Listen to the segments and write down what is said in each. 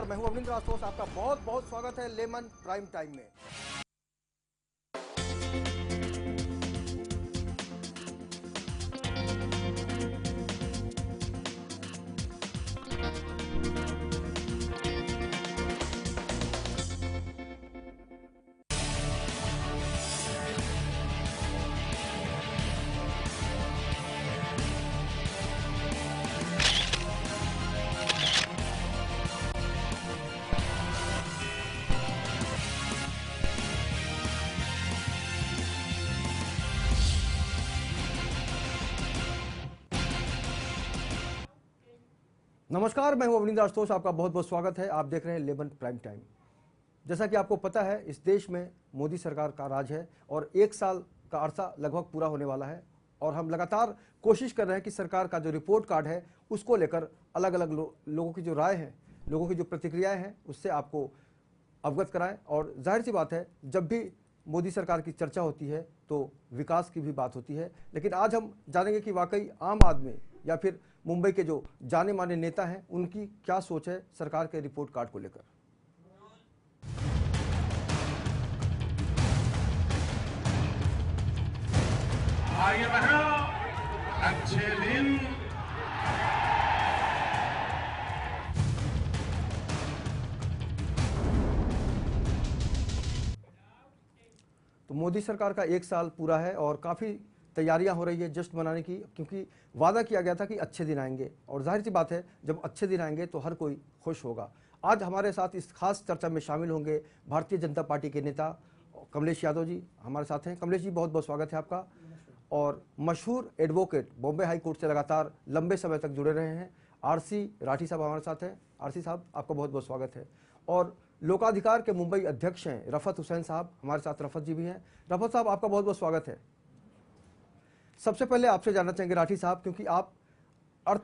मैं हूं अवनींद्र आशुतोष, आपका बहुत बहुत स्वागत है लेमन प्राइम टाइम में। नमस्कार, मैं हूं अवनींद्र आशुतोष, आपका बहुत बहुत स्वागत है। आप देख रहे हैं लेमन प्राइम टाइम। जैसा कि आपको पता है, इस देश में मोदी सरकार का राज है और 1 साल का अरसा लगभग पूरा होने वाला है और हम लगातार कोशिश कर रहे हैं कि सरकार का जो रिपोर्ट कार्ड है उसको लेकर अलग अलग लोगों की जो राय है, लोगों की जो प्रतिक्रियाएं हैं, उससे आपको अवगत कराएं। और जाहिर सी बात है, जब भी मोदी सरकार की चर्चा होती है तो विकास की भी बात होती है। लेकिन आज हम जानेंगे कि वाकई आम आदमी या फिर मुंबई के जो जाने माने नेता हैं, उनकी क्या सोच है सरकार के रिपोर्ट कार्ड को लेकर। आइए बहनों, अच्छे दिन। तो मोदी सरकार का 1 साल पूरा है और काफ़ी तैयारियां हो रही है जश्न मनाने की, क्योंकि वादा किया गया था कि अच्छे दिन आएंगे और जाहिर सी बात है, जब अच्छे दिन आएंगे तो हर कोई खुश होगा। आज हमारे साथ इस खास चर्चा में शामिल होंगे भारतीय जनता पार्टी के नेता कमलेश यादव जी, हमारे साथ हैं। कमलेश जी, बहुत बहुत स्वागत है आपका। और मशहूर एडवोकेट, बॉम्बे हाई कोर्ट से लगातार लंबे समय तक जुड़े रहे हैं, आरसी राठी साहब हमारे साथ हैं। आरसी साहब, आपका बहुत बहुत स्वागत है। और लोकाधिकार के मुंबई अध्यक्ष हैं रफत हुसैन साहब, हमारे साथ रफत जी भी हैं। रफत साहब, आपका बहुत बहुत स्वागत है। सबसे पहले आपसे जानना चाहेंगे राठी साहब, क्योंकि आप अर्थ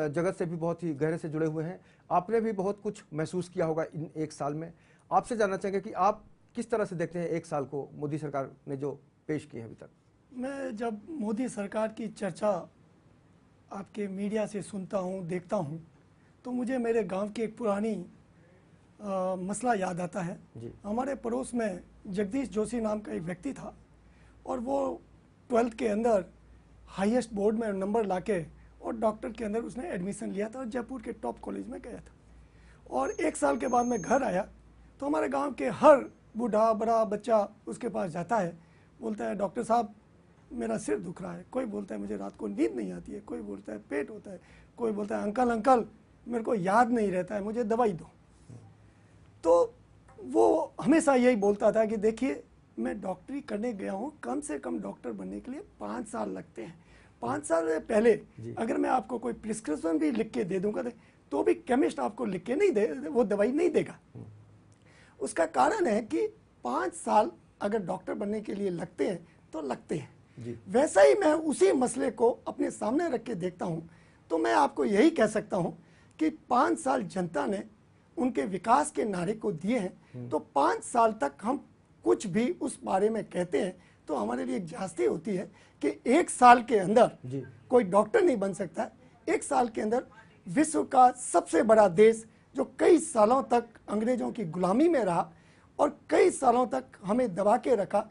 जगत से भी बहुत ही गहरे से जुड़े हुए हैं, आपने भी बहुत कुछ महसूस किया होगा इन 1 साल में। आपसे जानना चाहेंगे कि आप किस तरह से देखते हैं 1 साल को, मोदी सरकार ने जो पेश किए हैं अभी तक। मैं जब मोदी सरकार की चर्चा आपके मीडिया से सुनता हूँ, देखता हूँ, तो मुझे मेरे गांव की एक पुरानी मसला याद आता है। हमारे पड़ोस में जगदीश जोशी नाम का एक व्यक्ति था और वो 12th के अंदर हाईएस्ट बोर्ड में नंबर लाके और डॉक्टर के अंदर उसने एडमिशन लिया था और जयपुर के टॉप कॉलेज में गया था। और 1 साल के बाद मैं घर आया तो हमारे गांव के हर बूढ़ा बड़ा बच्चा उसके पास जाता है, बोलता है डॉक्टर साहब मेरा सिर दुख रहा है, कोई बोलता है मुझे रात को नींद नहीं आती है, कोई बोलता है पेट होता है, कोई बोलता है अंकल अंकल मेरे को याद नहीं रहता है, मुझे दवाई दो। तो वो हमेशा यही बोलता था कि देखिए मैं डॉक्टरी करने गया हूँ, कम से कम डॉक्टर बनने के लिए 5 साल लगते हैं। 5 साल पहले अगर मैं आपको कोई प्रिस्क्रिप्शन भी लिख के दे दूंगा तो भी केमिस्ट आपको लिख के नहीं दे, वो दवाई नहीं देगा। उसका कारण है कि 5 साल अगर डॉक्टर बनने के लिए लगते हैं तो लगते हैं। वैसा ही मैं उसी मसले को अपने सामने रख के देखता हूँ, तो मैं आपको यही कह सकता हूँ कि 5 साल जनता ने उनके विकास के नारे को दिए हैं, तो 5 साल तक हम कुछ भी उस बारे में कहते हैं तो हमारे लिए एक जास्ती होती है कि 1 साल के अंदर कोई डॉक्टर नहीं बन सकता है। 1 साल के अंदर विश्व का सबसे बड़ा देश जो कई सालों तक अंग्रेजों की गुलामी में रहा और कई सालों तक हमें दबा के रखा,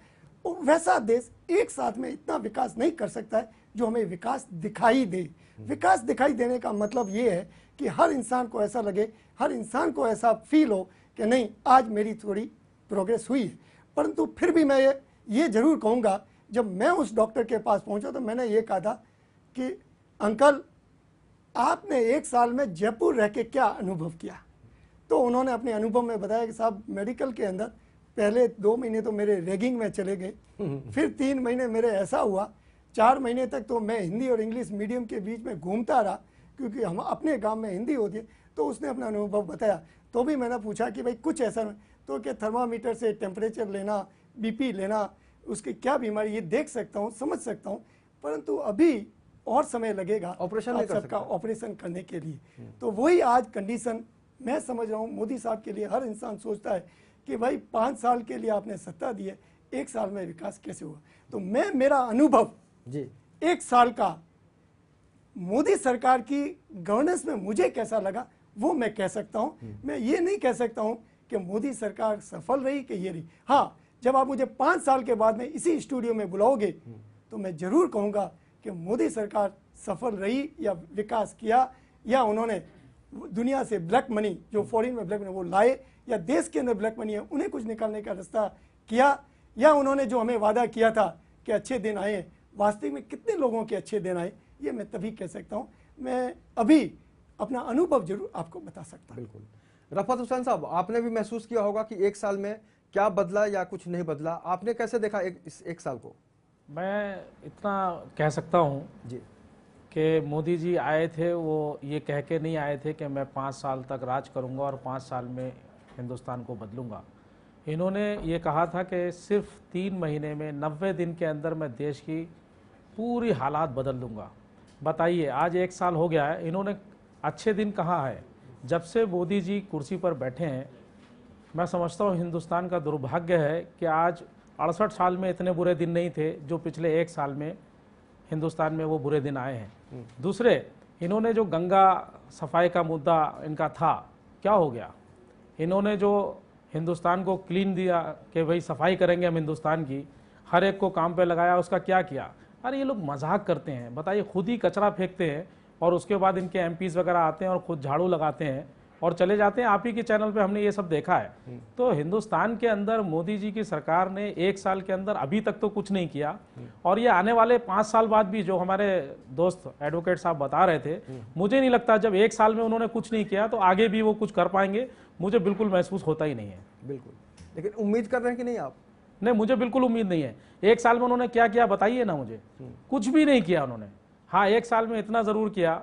वैसा देश एक साथ में इतना विकास नहीं कर सकता है जो हमें विकास दिखाई दे। विकास दिखाई देने का मतलब ये है कि हर इंसान को ऐसा लगे, हर इंसान को ऐसा फील हो कि नहीं आज मेरी थोड़ी प्रोग्रेस हुई है। परंतु फिर भी मैं ये जरूर कहूँगा, जब मैं उस डॉक्टर के पास पहुँचा तो मैंने ये कहा था कि अंकल आपने 1 साल में जयपुर रह के क्या अनुभव किया। तो उन्होंने अपने अनुभव में बताया कि साहब मेडिकल के अंदर पहले 2 महीने तो मेरे रैगिंग में चले गए, फिर 3 महीने मेरे ऐसा हुआ, 4 महीने तक तो मैं हिंदी और इंग्लिश मीडियम के बीच में घूमता रहा क्योंकि हम अपने गांव में हिंदी होती है। तो उसने अपना अनुभव बताया, तो भी मैंने पूछा कि भाई कुछ ऐसा नहीं, तो क्या थर्मामीटर से टेम्परेचर लेना, बीपी लेना, उसकी क्या बीमारी ये देख सकता हूँ, समझ सकता हूँ, परंतु अभी और समय लगेगा ऑपरेशन सबका ऑपरेशन करने के लिए। तो वही आज कंडीशन मैं समझ रहा हूँ मोदी साहब के लिए। हर इंसान सोचता है कि भाई 5 साल के लिए आपने सत्ता दी है, 1 साल में विकास कैसे हुआ। तो मेरा अनुभव 1 साल का मोदी सरकार की गवर्नेंस में मुझे कैसा लगा वो मैं कह सकता हूँ। मैं ये नहीं कह सकता हूँ कि मोदी सरकार सफल रही कि ये रही। हाँ, जब आप मुझे 5 साल के बाद में इसी स्टूडियो में बुलाओगे तो मैं जरूर कहूँगा कि मोदी सरकार सफल रही या विकास किया, या उन्होंने दुनिया से ब्लैक मनी, जो फॉरेन में ब्लैक मनी वो लाए, या देश के अंदर ब्लैक मनी है उन्हें कुछ निकालने का रास्ता किया, या उन्होंने जो हमें वादा किया था कि अच्छे दिन आए, वास्तविक में कितने लोगों के अच्छे दिन आए, ये मैं तभी कह सकता हूँ। मैं अभी अपना अनुभव जरूर आपको बता सकता हूँ। बिल्कुल। रफत हुसैन साहब, आपने भी महसूस किया होगा कि एक साल में क्या बदला या कुछ नहीं बदला, आपने कैसे देखा इस एक साल को? मैं इतना कह सकता हूँ जी कि मोदी जी आए थे, वो ये कह के नहीं आए थे कि मैं 5 साल तक राज करूँगा और 5 साल में हिंदुस्तान को बदलूँगा। इन्होंने ये कहा था कि सिर्फ 3 महीने में 90 दिन के अंदर मैं देश की पूरी हालात बदल दूँगा। बताइए, आज 1 साल हो गया है, इन्होंने अच्छे दिन कहाँ है? जब से मोदी जी कुर्सी पर बैठे हैं, मैं समझता हूँ हिंदुस्तान का दुर्भाग्य है कि आज 68 साल में इतने बुरे दिन नहीं थे जो पिछले 1 साल में हिंदुस्तान में वो बुरे दिन आए हैं। दूसरे, इन्होंने जो गंगा सफाई का मुद्दा इनका था, क्या हो गया? इन्होंने जो हिंदुस्तान को क्लीन दिया कि भाई सफाई करेंगे हम हिंदुस्तान की, हर एक को काम पे लगाया, उसका क्या किया? अरे ये लोग मजाक करते हैं। बताइए, खुद ही कचरा फेंकते हैं और उसके बाद इनके एमपीज वगैरह आते हैं और खुद झाड़ू लगाते हैं और चले जाते हैं। आप ही के चैनल पे हमने ये सब देखा है। तो हिंदुस्तान के अंदर मोदी जी की सरकार ने 1 साल के अंदर अभी तक तो कुछ नहीं किया, और ये आने वाले 5 साल बाद भी, जो हमारे दोस्त एडवोकेट साहब बता रहे थे, मुझे नहीं लगता जब 1 साल में उन्होंने कुछ नहीं किया तो आगे भी वो कुछ कर पाएंगे। मुझे बिल्कुल महसूस होता ही नहीं है। बिल्कुल। लेकिन उम्मीद कर रहे हैं कि नहीं आप? नहीं, मुझे बिल्कुल उम्मीद नहीं है। 1 साल में उन्होंने क्या किया बताइए ना मुझे। कुछ भी नहीं किया उन्होंने। हाँ, 1 साल में इतना जरूर किया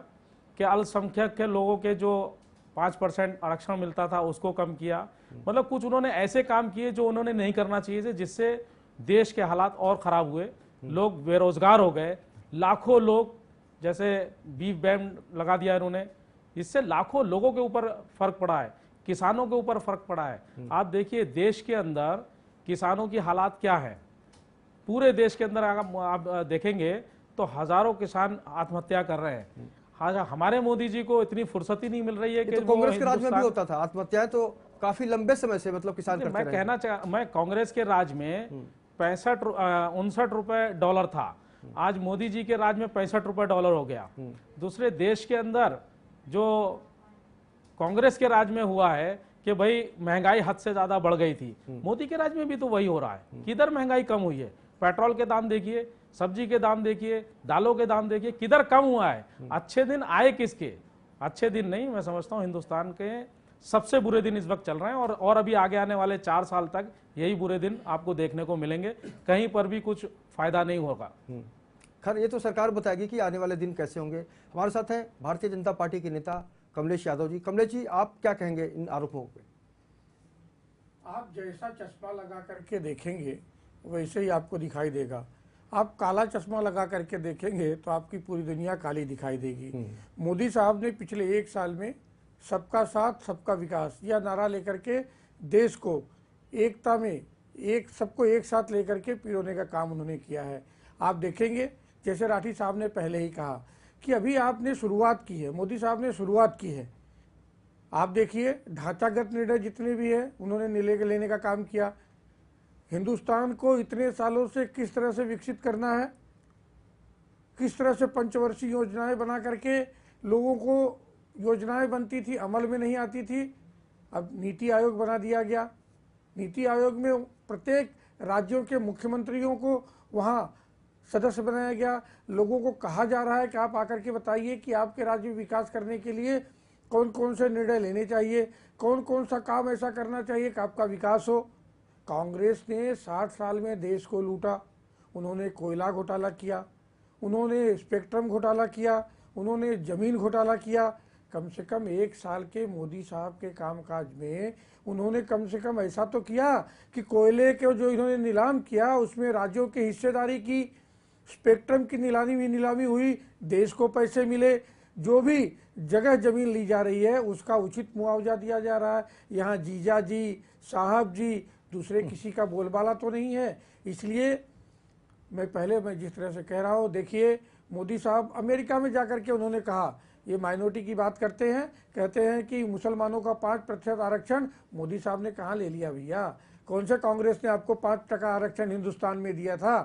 कि अल्पसंख्यक के लोगों के जो 5% आरक्षण मिलता था उसको कम किया। मतलब कुछ उन्होंने ऐसे काम किए जो उन्होंने नहीं करना चाहिए थे, जिससे देश के हालात और खराब हुए। लोग बेरोजगार हो गए, लाखों लोग, जैसे बीफ बैन लगा दिया इन्होंने, इससे लाखों लोगों के ऊपर फर्क पड़ा है, किसानों के ऊपर फर्क पड़ा है। आप देखिए देश के अंदर किसानों की हालात क्या है। पूरे देश के अंदर आप देखेंगे तो हजारों किसान आत्महत्या कर रहे हैं। हाँ, हमारे मोदी जी को इतनी फुर्सत ही नहीं मिल रही है कि तो कांग्रेस के राज में भी होता था आत्महत्याएं, तो काफी लंबे समय से मतलब किसान करते रहे। मैं कांग्रेस के राज में 59 रुपए डॉलर था, आज मोदी जी के राज में 65 रुपए डॉलर हो गया। दूसरे देश के अंदर जो कांग्रेस के राज में हुआ है कि भाई महंगाई हद से ज्यादा बढ़ गई थी, मोदी के राज में भी तो वही हो रहा है। किधर महंगाई कम हुई है? पेट्रोल के दाम देखिए, सब्जी के दाम देखिए, दालों के दाम देखिए, किधर कम हुआ है? अच्छे दिन आए किसके? अच्छे दिन नहीं, मैं समझता हूं हिंदुस्तान के सबसे बुरे दिन इस वक्त चल रहे हैं, और अभी आगे आने वाले 4 साल तक यही बुरे दिन आपको देखने को मिलेंगे। कहीं पर भी कुछ फायदा नहीं होगा। खैर, ये तो सरकार बताएगी कि आने वाले दिन कैसे होंगे। हमारे साथ हैं भारतीय जनता पार्टी के नेता कमलेश यादव जी। कमलेश जी, आप क्या कहेंगे इन आरोपों पे? आप जैसा चश्मा लगा करके देखेंगे वैसे ही आपको दिखाई देगा। आप काला चश्मा लगा करके देखेंगे तो आपकी पूरी दुनिया काली दिखाई देगी। मोदी साहब ने पिछले 1 साल में सबका साथ सबका विकास यह नारा लेकर के देश को एकता में सबको एक साथ लेकर के पिरोने का काम उन्होंने किया है। आप देखेंगे, जैसे राठी साहब ने पहले ही कहा कि अभी आपने शुरुआत की है, मोदी साहब ने शुरुआत की है। आप देखिए ढांचागत निर्णय जितने भी है उन्होंने लेने का काम किया। हिंदुस्तान को इतने सालों से किस तरह से विकसित करना है, किस तरह से पंचवर्षीय योजनाएं बना करके लोगों को योजनाएं बनती थी, अमल में नहीं आती थी, अब नीति आयोग बना दिया गया। नीति आयोग में प्रत्येक राज्यों के मुख्यमंत्रियों को वहाँ सदस्य बनाया गया। लोगों को कहा जा रहा है कि आप आकर के बताइए कि आपके राज्य में विकास करने के लिए कौन कौन से निर्णय लेने चाहिए, कौन कौन सा काम ऐसा करना चाहिए कि आपका विकास हो। कांग्रेस ने 60 साल में देश को लूटा। उन्होंने कोयला घोटाला किया, उन्होंने स्पेक्ट्रम घोटाला किया, उन्होंने जमीन घोटाला किया। कम से कम 1 साल के मोदी साहब के कामकाज में उन्होंने कम से कम ऐसा तो किया कि कोयले के जो इन्होंने नीलाम किया उसमें राज्यों की हिस्सेदारी की, स्पेक्ट्रम की नीलामी हुई, देश को पैसे मिले, जो भी जगह जमीन ली जा रही है उसका उचित मुआवजा दिया जा रहा है। यहाँ जीजा जी, साहब जी, दूसरे किसी का बोलबाला तो नहीं है। इसलिए मैं जिस तरह से कह रहा हूँ, देखिए मोदी साहब अमेरिका में जाकर के उन्होंने कहा ये माइनॉरिटी की बात करते हैं, कहते हैं कि मुसलमानों का 5% आरक्षण मोदी साहब ने कहाँ ले लिया भैया? कौन से कांग्रेस ने आपको 5% आरक्षण हिंदुस्तान में दिया था?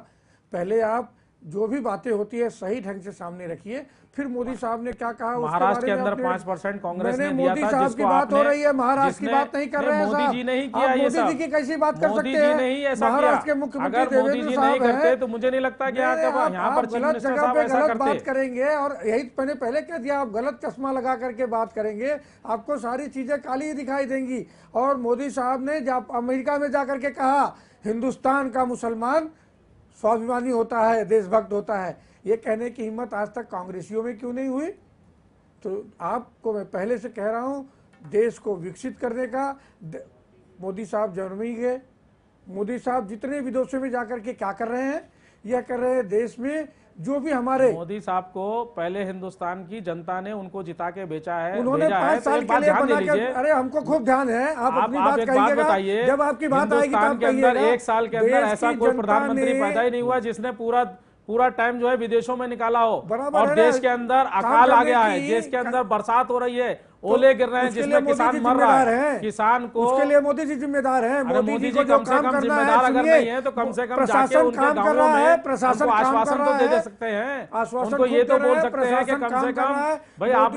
पहले आप जो भी बातें होती है सही ढंग से सामने रखिए। फिर मोदी साहब ने क्या कहा महाराष्ट्र के अंदर 5% कांग्रेस ने दिया था, साहब की बात हो रही है, महाराष्ट्र की बात नहीं कर रहे हैं मोदी जी नहीं किया ये सब। मोदी जी की कैसी बात कर सकते हैं? नहीं ऐसा महाराष्ट्र के मुख्यमंत्री अगर मोदी जी नहीं करते तो मुझे नहीं लगता कि यहाँ पर चीफ मिनिस्टर साहब ऐसा करते। बात करेंगे और यही मैंने पहले कह दिया, आप गलत चश्मा लगा करके बात करेंगे, आपको सारी चीजें काली ही दिखाई देंगी। और मोदी साहब ने अमेरिका में जाकर के कहा हिंदुस्तान का मुसलमान स्वाभिमानी होता है, देशभक्त होता है। ये कहने की हिम्मत आज तक कांग्रेसियों में क्यों नहीं हुई? तो आपको मैं पहले से कह रहा हूं, देश को विकसित करने का मोदी साहब जर्मनी गए। मोदी साहब जितने विदेशों में जाकर के क्या कर रहे हैं? यह कर रहे हैं देश में जो भी हमारे मोदी साहब को पहले हिंदुस्तान की जनता ने उनको जिता के बेचा है, उन्होंने 5 साल के लिए बना के, अरे हमको खूब ध्यान है, आप अपनी बात कहिएगा, जब आपकी बात आएगी तब कहिएगा। 1 साल के अंदर ऐसा कोई प्रधानमंत्री पैदा ही नहीं हुआ जिसने पूरा टाइम जो है विदेशों में निकाला हो। और देश के अंदर अकाल आ गया है, देश के अंदर बरसात हो रही है, ओले गिर रहे हैं, जिसमें किसान मर रहा है। किसान को उसके लिए मोदी जी जिम्मेदार हैं। मोदी जी कम से कम जिम्मेदार अगर नहीं है तो कम से कम जाके उनके गांवों में प्रशासन आश्वासन तो दे सकते हैं, उनको ये तो बोल सकते हैं कि कम से कम भाई आप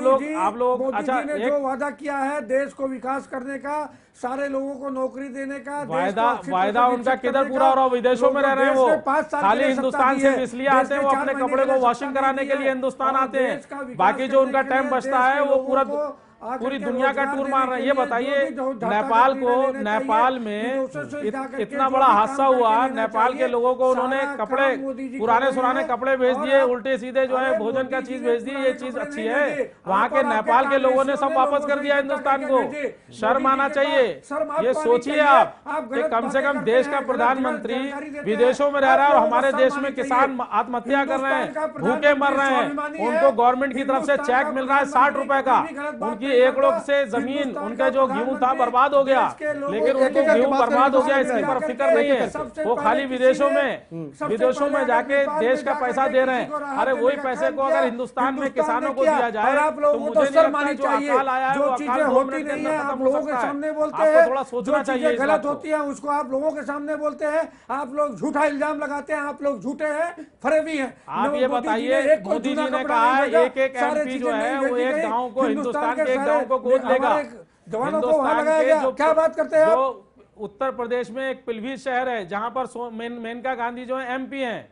लोग अच्छा जो वादा किया है देश को विकास करने का, सारे लोगों को नौकरी देने का, वायदा उनका किधर पूरा हो रहा है? विदेशों में रह रहे हैं वो, खाली हिंदुस्तान से इसलिए आते हैं, वो अपने कपड़े को वॉशिंग कराने के लिए हिंदुस्तान आते हैं, बाकी जो उनका टाइम बचता है वो पूरी दुनिया का टूर मार रहे हैं। ये बताइए नेपाल में इतना बड़ा हादसा हुआ, नेपाल के लोगों को उन्होंने कपड़े पुराने कपड़े भेज दिए, उल्टे सीधे जो है भोजन का चीज भेज दी। ये चीज अच्छी है? वहां के नेपाल के लोगों ने सब वापस कर दिया हिंदुस्तान को। शर्म आना चाहिए। ये सोचिए आप कि कम से कम देश का प्रधानमंत्री विदेशों में रह रहा है और हमारे देश में किसान आत्महत्या कर रहे हैं, भूखे मर रहे हैं, उनको गवर्नमेंट की तरफ से चेक मिल रहा है 60 रुपए का, उनकी 1 लाख से जमीन, उनका जो गेहूं था बर्बाद हो गया, लेकिन उनको गेहूं बर्बाद हो गया इसकी पर फिक्र नहीं है। वो खाली विदेशों में जाके देश का पैसा दे रहे हैं। अरे वही पैसे को अगर हिंदुस्तान में किसानों को दिया जाए तो मुझे नहीं लगता जो अकाल आया है वो अकाल 2 मिनट के अंदर खत्म हो सकता है। आपको थोड़ा सोचना चाहिए। गलत होती है उसको आप लोगों के सामने बोलते हैं, आप लोग झूठा इल्जाम लगाते हैं, आप लोग झूठे हैं, फरेबी हैं। आप ये बताइए, मोदी जी ने कहा है एक एमपी जो है वो एक गांव को, हिंदुस्तान के एक गांव को गोद लेगा। जवानों को वहां लगाएगा, क्या बात करते हैं आप? उत्तर प्रदेश में एक पिलभीत शहर है जहां पर मेनका गांधी जो है एमपी हैं,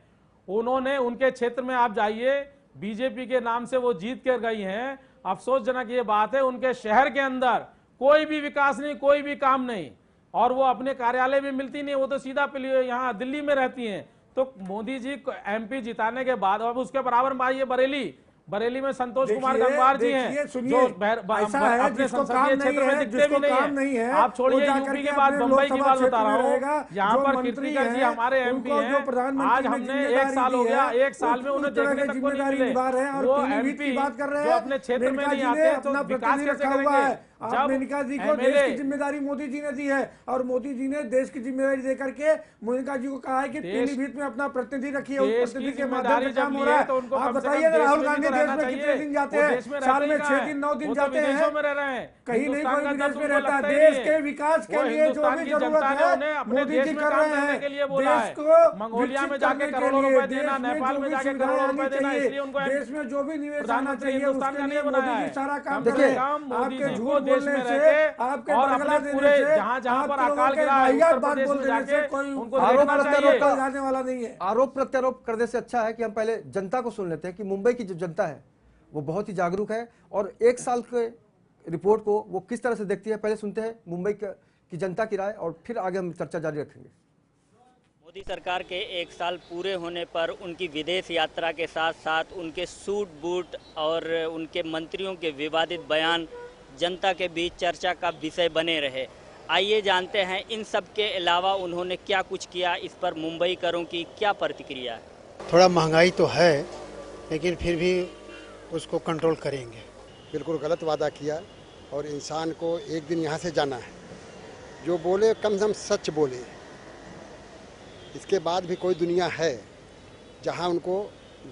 उन्होंने उनके क्षेत्र में आप जाइए, बीजेपी के नाम से वो जीत कर गई हैं। अफसोसजनक ये बात है, उनके शहर के अंदर कोई भी विकास नहीं, कोई भी काम नहीं, और वो अपने कार्यालय में मिलती नहीं, वो तो सीधा यहाँ दिल्ली में रहती हैं। तो मोदी जी एमपी जिताने के बाद अब उसके बराबर में आइए बरेली में संतोष कुमार गंगवार जी हैं, जो अपने संसदीय क्षेत्र में दिखते भी नहीं है। आप छोड़िए यूपी की बात, मुंबई की बात बता रहा हूँ, यहाँ पर कीर्तिकर जी हमारे एमपी हैं। आज हमने 1 साल हो गया, 1 साल में उन्हें देखने तक को नहीं मिले। वो एमपी जो अपने क्षेत्र में नहीं आते तो विकास कैसे करेंगे? मेनका जी को देश की जिम्मेदारी मोदी जी ने दी है, और मोदी जी ने देश की जिम्मेदारी देकर के मेनका जी को कहा है कि पीलीभीत में अपना प्रतिनिधि रखिए, उस प्रतिनिधि के माध्यम से काम हो रहा है। तो आप बताइए राहुल गांधी देश में कितने दिन जाते हैं? साल में 6 दिन 9 दिन जाते हैं, कहीं नहीं कोई विदेश में रहता। देश के विकास के लिए जो भी जरूरत है मोदी जी कर रहे हैं। देश को मंगोलिया में जाके करोड़ों रुपए देना, नेपाल में जाके करोड़ों रुपए देना, इसलिए उनको देश में जो भी निवेश आना चाहिए उसके लिए मोदी जी सारा काम देखिए, आपके झूठ बोलने से, आपके बरगला देने से, जहां पर अकाल गिरा है उत्तर प्रदेश में जाके उनको देखना चाहिए। जाने वाला नहीं है। आरोप प्रत्यारोप करने से अच्छा है कि हम पहले जनता को सुन लेते हैं कि मुंबई की जो जनता है वो बहुत ही जागरूक है, और 1 साल के रिपोर्ट को वो किस तरह से देखती है। पहले सुनते हैं मुंबई की जनता की राय, और फिर आगे हम चर्चा जारी रखेंगे। मोदी सरकार के 1 साल पूरे होने पर उनकी विदेश यात्रा के साथ साथ उनके सूट बूट और उनके मंत्रियों के विवादित बयान जनता के बीच चर्चा का विषय बने रहे। आइए जानते हैं इन सब के अलावा उन्होंने क्या कुछ किया, इस पर मुंबईकरों की क्या प्रतिक्रिया है। थोड़ा महंगाई तो है, लेकिन फिर भी उसको कंट्रोल करेंगे। बिल्कुल गलत वादा किया, और इंसान को एक दिन यहाँ से जाना है, जो बोले कम से कम सच बोले। इसके बाद भी कोई दुनिया है जहाँ उनको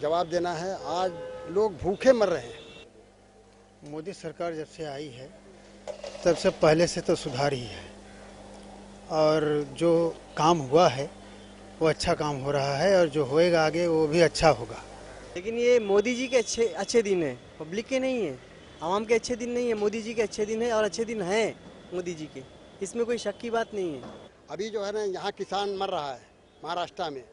जवाब देना है। आज लोग भूखे मर रहे हैं, मोदी सरकार जब से आई है तब से पहले से तो सुधार ही है और जो काम हुआ है वो अच्छा काम हो रहा है और जो होएगा आगे वो भी अच्छा होगा। लेकिन ये मोदी जी के अच्छे दिन है, पब्लिक के नहीं है, आवाम के अच्छे दिन नहीं है, मोदी जी के अच्छे दिन है और अच्छे दिन हैं मोदी जी के, इसमें कोई शक की बात नहीं है। अभी जो है ना यहाँ किसान मर रहा है महाराष्ट्र में,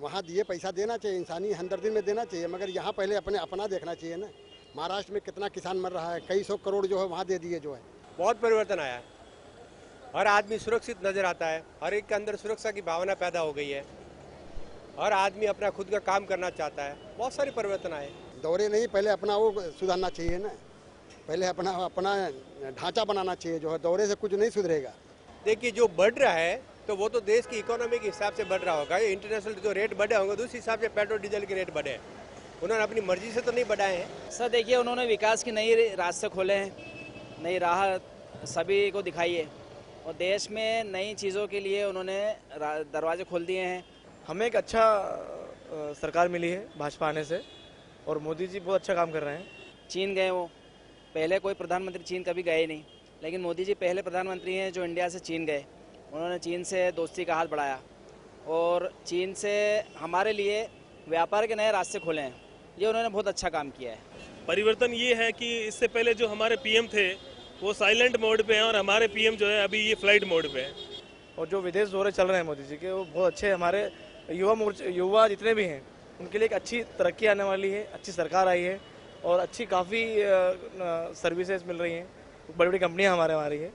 वहाँ दिए पैसा देना चाहिए, इंसानी हमदर्दी में देना चाहिए, मगर यहाँ पहले अपना देखना चाहिए ना। महाराष्ट्र में कितना किसान मर रहा है, कई 100 करोड़ जो है वहाँ दे दिए जो है। बहुत परिवर्तन आया है, हर आदमी सुरक्षित नजर आता है, हर एक के अंदर सुरक्षा की भावना पैदा हो गई है, हर आदमी अपना खुद का काम करना चाहता है, बहुत सारे परिवर्तन आए। दौरे नहीं, पहले अपना वो सुधारना चाहिए ना, पहले अपना ढांचा बनाना चाहिए, जो है दौरे से कुछ नहीं सुधरेगा। देखिए जो बढ़ रहा है तो वो तो देश की इकोनॉमी के हिसाब से बढ़ रहा होगा, ये इंटरनेशनल जो रेट बढ़े होंगे तो उस हिसाब से पेट्रोल डीजल के रेट बढ़े, उन्होंने अपनी मर्जी से तो नहीं बढ़ाए हैं। सर देखिए उन्होंने विकास की नई रास्ते खोले हैं, नई राह सभी को दिखाई है और देश में नई चीज़ों के लिए उन्होंने दरवाजे खोल दिए हैं। हमें एक अच्छा सरकार मिली है भाजपा आने से और मोदी जी बहुत अच्छा काम कर रहे हैं। चीन गए, वो पहले कोई प्रधानमंत्री चीन कभी गए नहीं, लेकिन मोदी जी पहले प्रधानमंत्री हैं जो इंडिया से चीन गए। उन्होंने चीन से दोस्ती का हाथ बढ़ाया और चीन से हमारे लिए व्यापार के नए रास्ते खोले हैं, ये उन्होंने बहुत अच्छा काम किया है। परिवर्तन ये है कि इससे पहले जो हमारे पीएम थे वो साइलेंट मोड पे हैं और हमारे पीएम जो है अभी ये फ्लाइट मोड पे है। और जो विदेश दौरे चल रहे हैं मोदी जी के वो बहुत अच्छे, हमारे युवा जितने भी हैं उनके लिए एक अच्छी तरक्की आने वाली है, अच्छी सरकार आई है और अच्छी काफ़ी सर्विसेज मिल रही हैं, बड़ी बड़ी कंपनियां हमारे वहाँ आ रही है।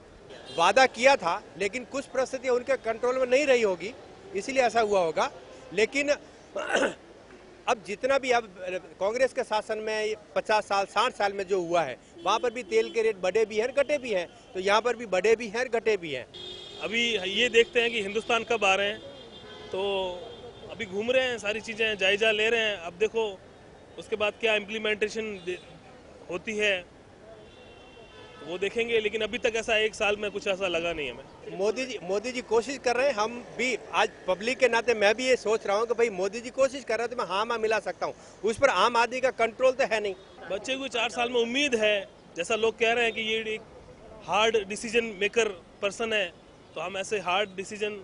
वादा किया था लेकिन कुछ परिस्थितियाँ उनके कंट्रोल में नहीं रही होगी, इसीलिए ऐसा हुआ होगा। लेकिन अब जितना भी अब कांग्रेस के शासन में 50 साल 60 साल में जो हुआ है वहाँ पर भी तेल के रेट बढ़े भी हैं घटे भी हैं, तो यहाँ पर भी बढ़े भी हैं घटे भी हैं। अभी ये देखते हैं कि हिंदुस्तान कब आ रहे हैं, तो अभी घूम रहे हैं, सारी चीज़ें जायजा ले रहे हैं। अब देखो उसके बाद क्या इम्प्लीमेंटेशन होती है वो देखेंगे, लेकिन अभी तक ऐसा 1 साल में कुछ ऐसा लगा नहीं हमें। मोदी जी कोशिश कर रहे हैं, हम भी आज पब्लिक के नाते मैं भी ये सोच रहा हूँ कि भाई मोदी जी कोशिश कर रहे हैं तो मैं हाँ मिला सकता हूँ, उस पर आम आदमी का कंट्रोल तो है नहीं। बच्चे को 4 साल में उम्मीद है, जैसा लोग कह रहे हैं कि ये एक हार्ड डिसीजन मेकर पर्सन है, तो हम ऐसे हार्ड डिसीजन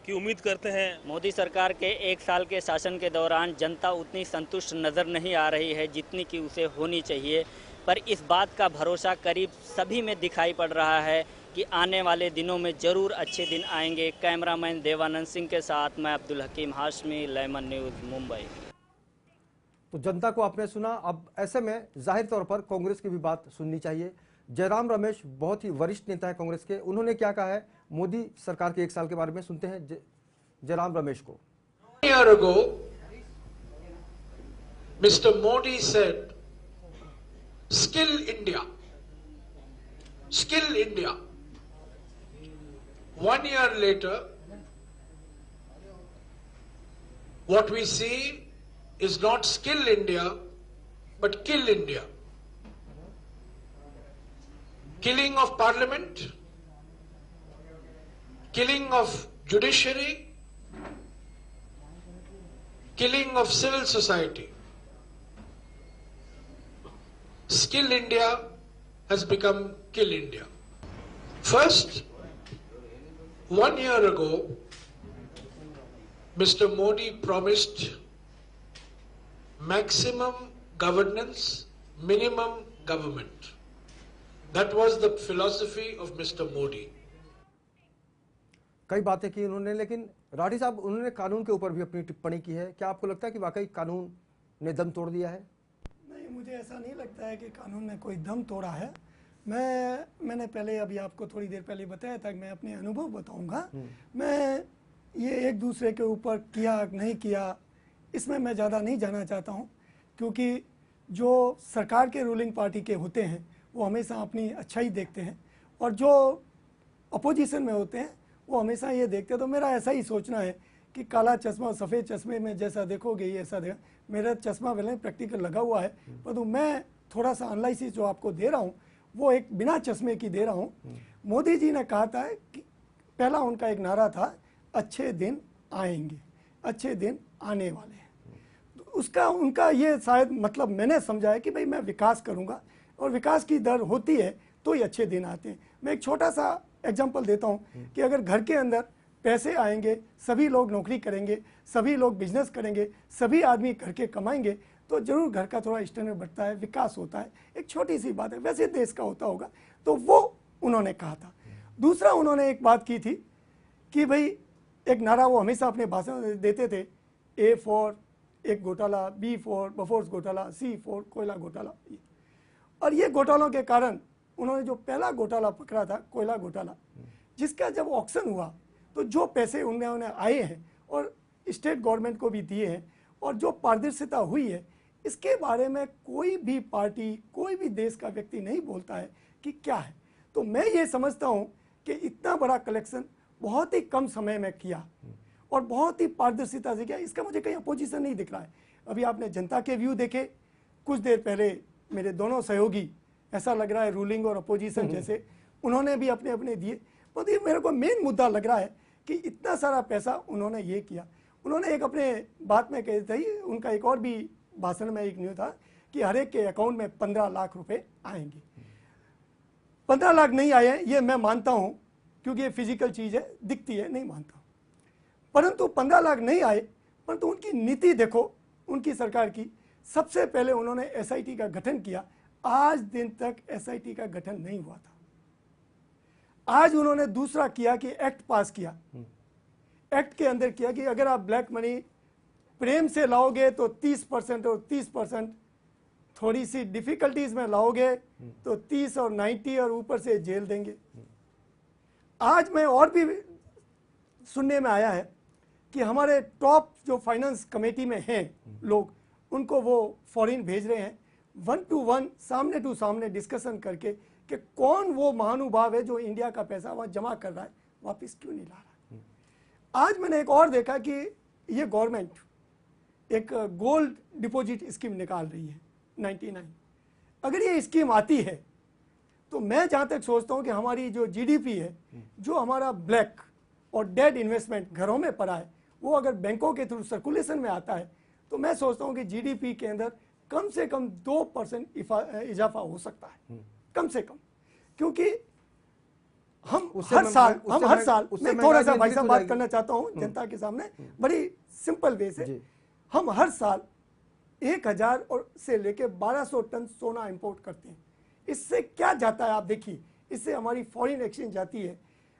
की उम्मीद करते हैं। मोदी सरकार के 1 साल के शासन के दौरान जनता उतनी संतुष्ट नज़र नहीं आ रही है जितनी कि उसे होनी चाहिए, पर इस बात का भरोसा करीब सभी में दिखाई पड़ रहा है कि आने वाले दिनों में ज़रूर अच्छे दिन आएंगे। कैमरामैन देवानंद सिंह के साथ मैं अब्दुल हकीम हाशमी, लेमन न्यूज़, मुंबई। तो जनता को आपने सुना, अब ऐसे में जाहिर तौर पर कांग्रेस की भी बात सुननी चाहिए। जयराम रमेश बहुत ही वरिष्ठ नेता है कांग्रेस के, उन्होंने क्या कहा है मोदी सरकार के 1 साल के बारे में, सुनते हैं जयराम रमेश को। A year ago, Mr. Modi said, "Skill India, skill India." 1 year later, what we see is not skill India, but kill India. Killing of parliament, killing of judiciary, killing of civil society. Skill India has become kill India. First, 1 year ago, Mr. Modi promised maximum governance, minimum government. That was the philosophy of Mr. Modi. कई बातें की उन्होंने, लेकिन राठी साहब उन्होंने कानून के ऊपर भी अपनी टिप्पणी की है। क्या आपको लगता है कि वाकई कानून ने दम तोड़ दिया है? नहीं, मुझे ऐसा नहीं लगता है कि कानून ने कोई दम तोड़ा है। मैंने पहले अभी आपको थोड़ी देर पहले बताया था कि मैं अपने अनुभव बताऊंगा। मैं ये एक दूसरे के ऊपर किया नहीं किया इसमें मैं ज़्यादा नहीं जाना चाहता हूँ, क्योंकि जो सरकार के रूलिंग पार्टी के होते हैं वो हमेशा अपनी अच्छाई देखते हैं और जो अपोजिशन में होते हैं वो हमेशा ये देखते हैं। तो मेरा ऐसा ही सोचना है कि काला चश्मा सफ़ेद चश्मे में जैसा देखोगे ये ऐसा देखा। मेरा चश्मा पहले प्रैक्टिकल लगा हुआ है, परंतु मैं थोड़ा सा एनालिसिस जो आपको दे रहा हूँ वो एक बिना चश्मे की दे रहा हूँ। मोदी जी ने कहा था कि पहला उनका एक नारा था, अच्छे दिन आएंगे, अच्छे दिन आने वाले हैं। तो उसका उनका ये शायद मतलब मैंने समझा है कि भाई मैं विकास करूँगा, और विकास की दर होती है तो ही अच्छे दिन आते हैं। मैं एक छोटा सा एग्जांपल देता हूँ कि अगर घर के अंदर पैसे आएंगे, सभी लोग नौकरी करेंगे, सभी लोग बिजनेस करेंगे, सभी आदमी घर के कमाएंगे, तो जरूर घर का थोड़ा स्टैंडर्ड बढ़ता है, विकास होता है। एक छोटी सी बात है, वैसे देश का होता होगा। तो वो उन्होंने कहा था। दूसरा उन्होंने एक बात की थी कि भाई एक नारा वो हमेशा अपने भाषण में देते थे, A फॉर एक घोटाला, B फॉर बफोर्स घोटाला, C फॉर कोयला घोटाला। और ये घोटालों के कारण उन्होंने जो पहला घोटाला पकड़ा था, कोयला घोटाला, जिसका जब ऑक्शन हुआ तो जो पैसे उन्होंने आए हैं और स्टेट गवर्नमेंट को भी दिए हैं और जो पारदर्शिता हुई है, इसके बारे में कोई भी पार्टी, कोई भी देश का व्यक्ति नहीं बोलता है कि क्या है। तो मैं ये समझता हूँ कि इतना बड़ा कलेक्शन बहुत ही कम समय में किया और बहुत ही पारदर्शिता से किया, इसका मुझे कहीं अपोजिशन नहीं दिख रहा है। अभी आपने जनता के व्यू देखे, कुछ देर पहले मेरे दोनों सहयोगी, ऐसा लग रहा है रूलिंग और अपोजिशन जैसे, उन्होंने भी अपने अपने दिए। पर ये मेरे को मेन मुद्दा लग रहा है कि इतना सारा पैसा उन्होंने ये किया। उन्होंने एक अपने बात में कही थी, उनका एक और भी भाषण में एक न्यूज़ था कि हर एक के अकाउंट में 15 लाख रुपए आएंगे। 15 लाख नहीं आए हैं, ये मैं मानता हूं, क्योंकि ये फिजिकल चीज है, दिखती है, नहीं मानता हूं। परंतु 15 लाख नहीं आए, परंतु उनकी नीति देखो उनकी सरकार की। सबसे पहले उन्होंने एसआईटी का गठन किया। आज दिन तक एसआईटी का गठन नहीं हुआ था। आज उन्होंने दूसरा किया कि एक्ट पास किया। एक्ट के अंदर किया कि अगर आप ब्लैक मनी प्रेम से लाओगे तो 30% और 30%, थोड़ी सी डिफिकल्टीज में लाओगे तो 30 और 90 और ऊपर से जेल देंगे। आज मैं और भी सुनने में आया है कि हमारे टॉप जो फाइनेंस कमेटी में हैं लोग, उनको वो फॉरेन भेज रहे हैं 1 to 1 सामने टू सामने डिस्कशन करके कि कौन वो महानुभाव है जो इंडिया का पैसा वहां जमा कर रहा है, वापस क्यों नहीं ला रहा। आज मैंने एक और देखा कि ये गवर्नमेंट एक गोल्ड डिपॉजिट स्कीम निकाल रही है 99। अगर ये स्कीम आती है तो मैं जहां तक सोचता हूं कि हमारी जो जीडीपी है, जो हमारा ब्लैक और डेड इन्वेस्टमेंट घरों में पड़ा है, वो अगर बैंकों के थ्रू सर्कुलेशन में आता है तो मैं सोचता हूं कि जीडीपी के अंदर कम से कम 2% इजाफा हो सकता है, कम से कम। क्योंकि हम हर साल मैं थोड़ा सा भाई साहब बात करना चाहता हूं जनता के सामने, बड़ी सिंपल वे से। हम हर साल 1000 और से लेके 1200 टन सोना इंपोर्ट करते हैं। इससे क्या जाता है आप देखिए, इससे हमारी फॉरेन एक्सचेंज जाती है,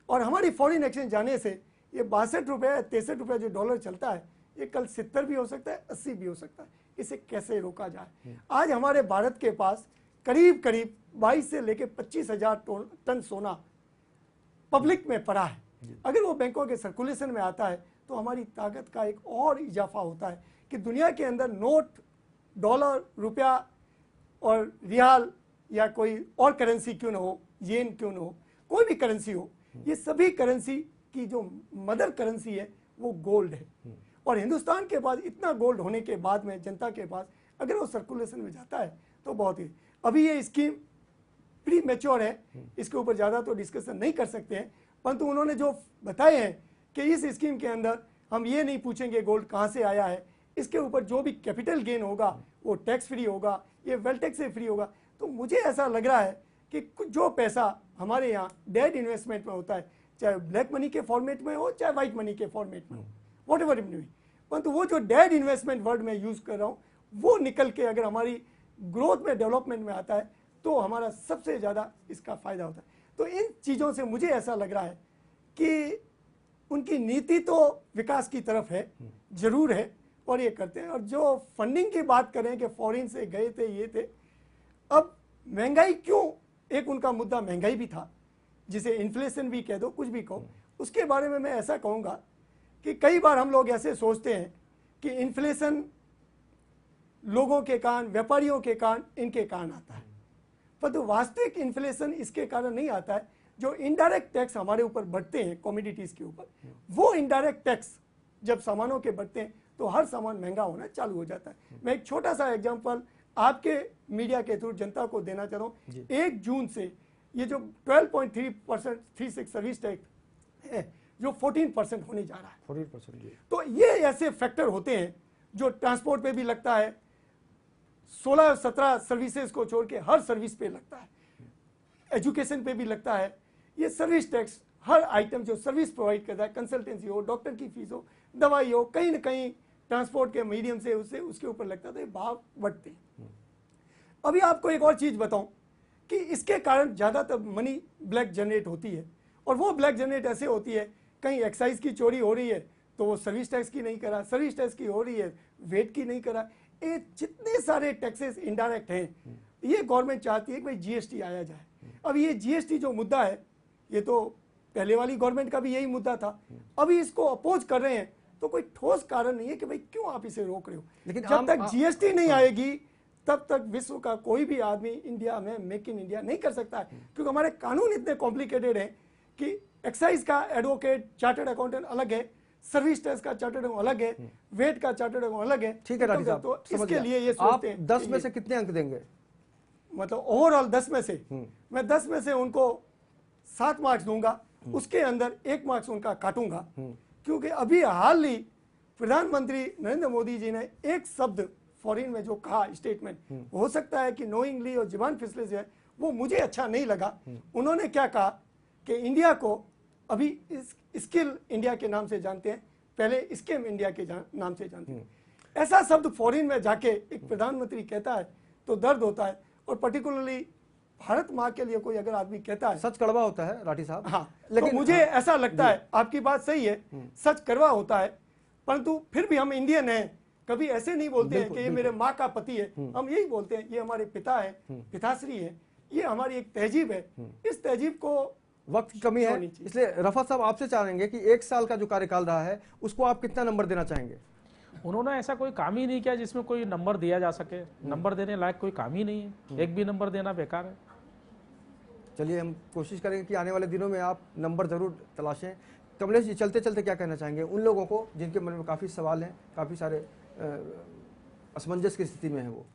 और हमारी फॉरेन एक्सचेंज जाने से ये 62 रुपये 63 रुपये जो डॉलर चलता है, ये कल 70 भी हो सकता है, 80 भी हो सकता है। इसे कैसे रोका जाए। आज हमारे भारत के पास करीब करीब 22 से लेके 25,000 टन सोना पब्लिक में पड़ा है। अगर वो बैंकों के सर्कुलेशन में आता है तो हमारी ताकत का एक और इजाफा होता है कि दुनिया के अंदर नोट, डॉलर, रुपया और रियाल या कोई और करेंसी क्यों ना हो, येन क्यों ना हो, कोई भी करेंसी हो, ये सभी करेंसी की जो मदर करेंसी है वो गोल्ड है। और हिंदुस्तान के पास इतना गोल्ड होने के बाद में जनता के पास अगर वो सर्कुलेशन में जाता है तो बहुत ही। अभी ये स्कीम प्री मैच्योर है, इसके ऊपर ज़्यादा तो डिस्कशन नहीं कर सकते हैं, परंतु उन्होंने जो बताए हैं कि इस स्कीम के अंदर हम ये नहीं पूछेंगे गोल्ड कहाँ से आया है, इसके ऊपर जो भी कैपिटल गेन होगा वो टैक्स फ्री होगा, ये वेल्थ टैक्स से फ्री होगा। तो मुझे ऐसा लग रहा है कि जो पैसा हमारे यहाँ डेड इन्वेस्टमेंट में होता है, चाहे ब्लैक मनी के फॉर्मेट में हो चाहे वाइट मनी के फॉर्मेट में हो, what ever it may be, परंतु वो जो डेड इन्वेस्टमेंट वर्ड में यूज कर रहा हूँ वो निकल के अगर हमारी ग्रोथ में, डेवलपमेंट में आता है तो हमारा सबसे ज़्यादा इसका फायदा होता है। तो इन चीज़ों से मुझे ऐसा लग रहा है कि उनकी नीति तो विकास की तरफ है, जरूर है, और ये करते हैं। और जो फंडिंग की बात करें कि फॉरेन से गए थे, ये थे, अब महंगाई क्यों, एक उनका मुद्दा महंगाई भी था, जिसे इन्फ्लेशन भी कह दो, कुछ भी कहो। उसके बारे में मैं ऐसा कहूँगा कि कई बार हम लोग ऐसे सोचते हैं कि इन्फ्लेशन लोगों के कारण, व्यापारियों के कारण, इनके कारण आता है, परंतु वास्तविक इन्फ्लेशन इसके कारण नहीं आता है। जो इनडायरेक्ट टैक्स हमारे ऊपर बढ़ते हैं कमोडिटीज के ऊपर, वो इनडायरेक्ट टैक्स जब सामानों के बढ़ते हैं तो हर सामान महंगा होना चालू हो जाता है। मैं एक छोटा सा एग्जांपल आपके मीडिया के थ्रू जनता को देना चाह रहा हूँ। 1 जून से ये जो 12.3% सर्विस टैक्स है, जो 14% होने जा रहा है। 14%। तो ये ऐसे फैक्टर होते हैं जो ट्रांसपोर्ट पे भी लगता है, 16-17 सर्विसेज को छोड़ के हर सर्विस पे लगता है, एजुकेशन पे भी लगता है। ये सर्विस टैक्स हर आइटम जो सर्विस प्रोवाइड करता है, कंसल्टेंसी हो, डॉक्टर की फीस हो, दवाई हो, कहीं ना कहीं ट्रांसपोर्ट के मीडियम से उसके ऊपर लगता था, भाव बढ़ते हैं। अभी आपको एक और चीज़ बताऊं कि इसके कारण ज़्यादातर मनी ब्लैक जनरेट होती है, और वो ब्लैक जनरेट ऐसे होती है, कहीं एक्साइज की चोरी हो रही है तो वो सर्विस टैक्स की नहीं करा, सर्विस टैक्स की हो रही है वेट की नहीं करा। ये जितने सारे टैक्सेस इनडायरेक्ट हैं, ये गवर्नमेंट चाहती है कि भाई जीएसटी आया जाए। अब ये जीएसटी जो मुद्दा है, ये तो पहले वाली गवर्नमेंट का भी यही मुद्दा था, अभी इसको अपोज कर रहे हैं, तो कोई ठोस कारण नहीं है कि भाई क्यों आप इसे रोक रहे हो। लेकिन जब तक जीएसटी नहीं आएगी तब तक विश्व का कोई भी आदमी इंडिया में मेक इन इंडिया नहीं कर सकता है, क्योंकि हमारे कानून इतने कॉम्प्लिकेटेड हैं कि एक्साइज का एडवोकेट चार्टर्ड अकाउंटेंट अलग है, सर्विस टैक्स का चार्टर्ड अकाउंट अलग है, वेट का चार्टर्ड अकाउंट अलग है। ठीक है राठी साहब, तो इसके लिए ये सोचते हैं 10 में से कितने अंक देंगे? मतलब ओवरऑल 10 में से मैं 10 में से उनको 7 मार्क्स दूंगा, उसके अंदर 1 मार्क्स उनका काटूंगा, क्योंकि अभी हाल ही प्रधानमंत्री नरेंद्र मोदी जी ने एक शब्द फॉरेन में जो कहा स्टेटमेंट, हो सकता है कि नोइंगली और जुबान फिसले से वो मुझे अच्छा नहीं लगा। उन्होंने क्या कहा कि इंडिया को अभी स्किल इंडिया के नाम से जानते हैं, पहले स्किम इंडिया के नाम से जानते हैं। ऐसा शब्द फॉरेन में जाके एक प्रधानमंत्री कहता है तो दर्द होता है, और पर्टिकुलरली भारत माँ के लिए कोई अगर आदमी कहता है, सच कड़वा होता है राठी साहब। हाँ, लेकिन तो मुझे ऐसा लगता है, आपकी बात सही है, सच कड़वा होता है, परंतु फिर भी हम इंडियन हैं, कभी ऐसे नहीं बोलते हैं कि ये मेरे माँ का पति है, हम यही बोलते हैं ये हमारे पिता है, पिताश्री है, ये हमारी एक तहजीब है। इस तहजीब को वक्त की कमी है, इसलिए रफत साहब आपसे चाहेंगे कि 1 साल का जो कार्यकाल रहा है उसको आप कितना नंबर देना चाहेंगे? उन्होंने ऐसा कोई काम ही नहीं किया जिसमें कोई नंबर दिया जा सके, नंबर देने लायक कोई काम ही नहीं है, एक भी नंबर देना बेकार है। चलिए हम कोशिश करेंगे कि आने वाले दिनों में आप नंबर जरूर तलाशें। कमलेश जी, चलते चलते क्या कहना चाहेंगे उन लोगों को जिनके मन में काफ़ी सवाल हैं, काफ़ी सारे असमंजस की स्थिति में है? वो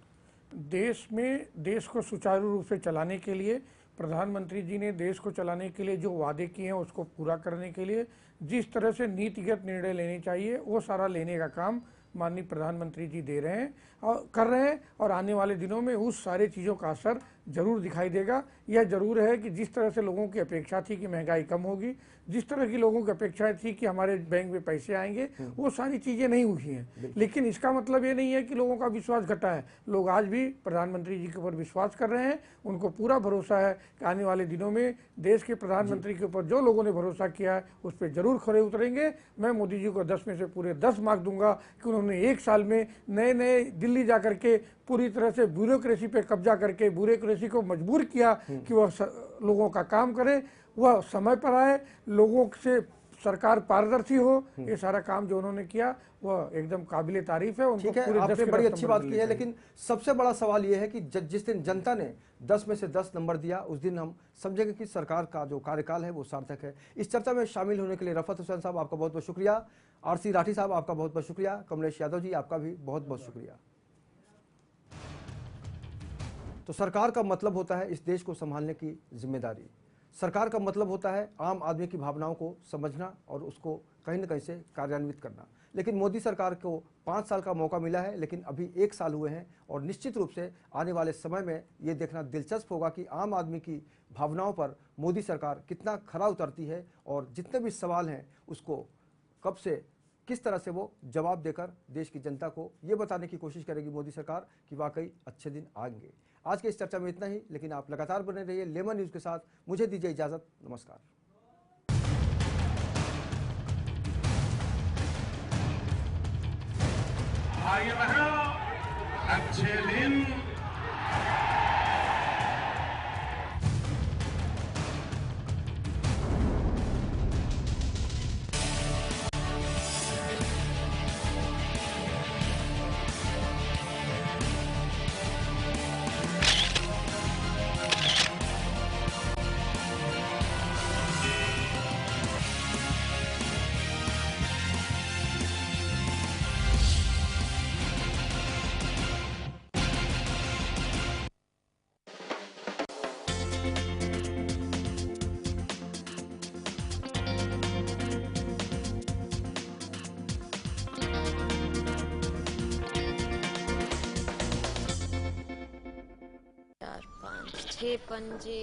देश को सुचारू रूप से चलाने के लिए प्रधानमंत्री जी ने देश को चलाने के लिए जो वादे किए हैं उसको पूरा करने के लिए जिस तरह से नीतिगत निर्णय लेने चाहिए वो सारा लेने का काम माननीय प्रधानमंत्री जी दे रहे हैं और कर रहे हैं, और आने वाले दिनों में उस सारे चीज़ों का असर जरूर दिखाई देगा। यह जरूर है कि जिस तरह से लोगों की अपेक्षा थी कि महंगाई कम होगी, जिस तरह की लोगों की अपेक्षा थी कि हमारे बैंक में पैसे आएंगे, वो सारी चीज़ें नहीं हुई हैं। लेकिन इसका मतलब ये नहीं है कि लोगों का विश्वास घटा है। लोग आज भी प्रधानमंत्री जी के ऊपर विश्वास कर रहे हैं, उनको पूरा भरोसा है कि आने वाले दिनों में देश के प्रधानमंत्री के ऊपर जो लोगों ने भरोसा किया है उस पर जरूर खरे उतरेंगे। मैं मोदी जी को 10 में से पूरे 10 मार्क्स दूंगा कि उन्होंने 1 साल में नए दिल्ली जा करके पूरी तरह से ब्यूरोक्रेसी पे कब्जा करके ब्यूरोक्रेसी को मजबूर किया कि वह लोगों का काम करे, वह समय पर आए, लोगों से सरकार पारदर्शी हो। ये सारा काम जो उन्होंने किया वह एकदम काबिले तारीफ है। ठीक है, आपने बड़ी अच्छी बात की है, लेकिन सबसे बड़ा सवाल यह है कि जिस दिन जनता ने 10 में से 10 नंबर दिया उस दिन हम समझेंगे कि सरकार का जो कार्यकाल है वो सार्थक है। इस चर्चा में शामिल होने के लिए रफत हुसैन साहब आपका बहुत बहुत शुक्रिया, आरसी राठी साहब आपका बहुत बहुत शुक्रिया, कमलेश यादव जी आपका भी बहुत बहुत शुक्रिया। तो सरकार का मतलब होता है इस देश को संभालने की जिम्मेदारी, सरकार का मतलब होता है आम आदमी की भावनाओं को समझना और उसको कहीं न कहीं से कार्यान्वित करना। लेकिन मोदी सरकार को 5 साल का मौका मिला है, लेकिन अभी 1 साल हुए हैं, और निश्चित रूप से आने वाले समय में ये देखना दिलचस्प होगा कि आम आदमी की भावनाओं पर मोदी सरकार कितना खरा उतरती है, और जितने भी सवाल हैं उसको कब से किस तरह से वो जवाब देकर देश की जनता को ये बताने की कोशिश करेगी मोदी सरकार कि वाकई अच्छे दिन आएंगे। आज के इस चर्चा में इतना ही, लेकिन आप लगातार बने रहिए लेमन न्यूज़ के साथ। मुझे दीजिए इजाज़त, नमस्कार। आइए बहनों, अच्छे दिन छह पंजे